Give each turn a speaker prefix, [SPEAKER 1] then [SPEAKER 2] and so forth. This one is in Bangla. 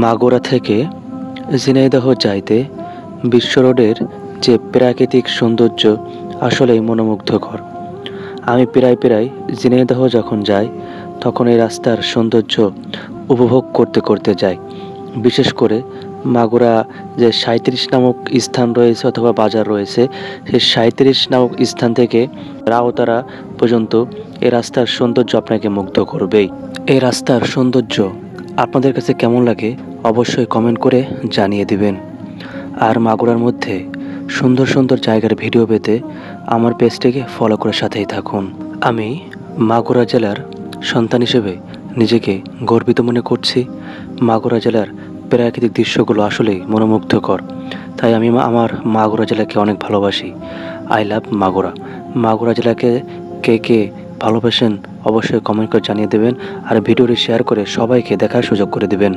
[SPEAKER 1] মাগুরা থেকে ঝিনাইদহ যাইতে বিশ্ব রোডের যে প্রাকৃতিক সৌন্দর্য আসলেই মনোমুগ্ধকর। আমি প্রায় ঝিনাইদহ যখন যাই তখন এই রাস্তার সৌন্দর্য উপভোগ করতে করতে যাই। বিশেষ করে মাগুরা যে ৩৭ নামক স্থান রয়েছে অথবা বাজার রয়েছে, সেই ৩৭ নামক স্থান থেকে রাউতারা পর্যন্ত এই রাস্তার সৌন্দর্য আপনাকে মুগ্ধ করবেই। এই রাস্তার সৌন্দর্য আপনাদের কাছে কেমন লাগে অবশ্যই কমেন্ট করে জানিয়ে দিবেন। আর মাগুরার মধ্যে সুন্দর সুন্দর জায়গার ভিডিও পেতে আমার পেজটিকে ফলো করে সাথেই থাকুন। আমি মাগুরা জেলার সন্তান হিসেবে নিজেকে গর্বিত মনে করছি। মাগুরা জেলার প্রাকৃতিক দৃশ্যগুলো আসলেই মনোমুগ্ধকর, তাই আমি আমার মাগুরা জেলাকে অনেক ভালোবাসি। I love Magura. মাগুরা জেলাকে কে কে ভালোবাসেন অবশ্যই কমেন্ট করে জানিয়ে দেবেন, আর ভিডিওটি শেয়ার করে সবাইকে দেখার সুযোগ করে দেবেন।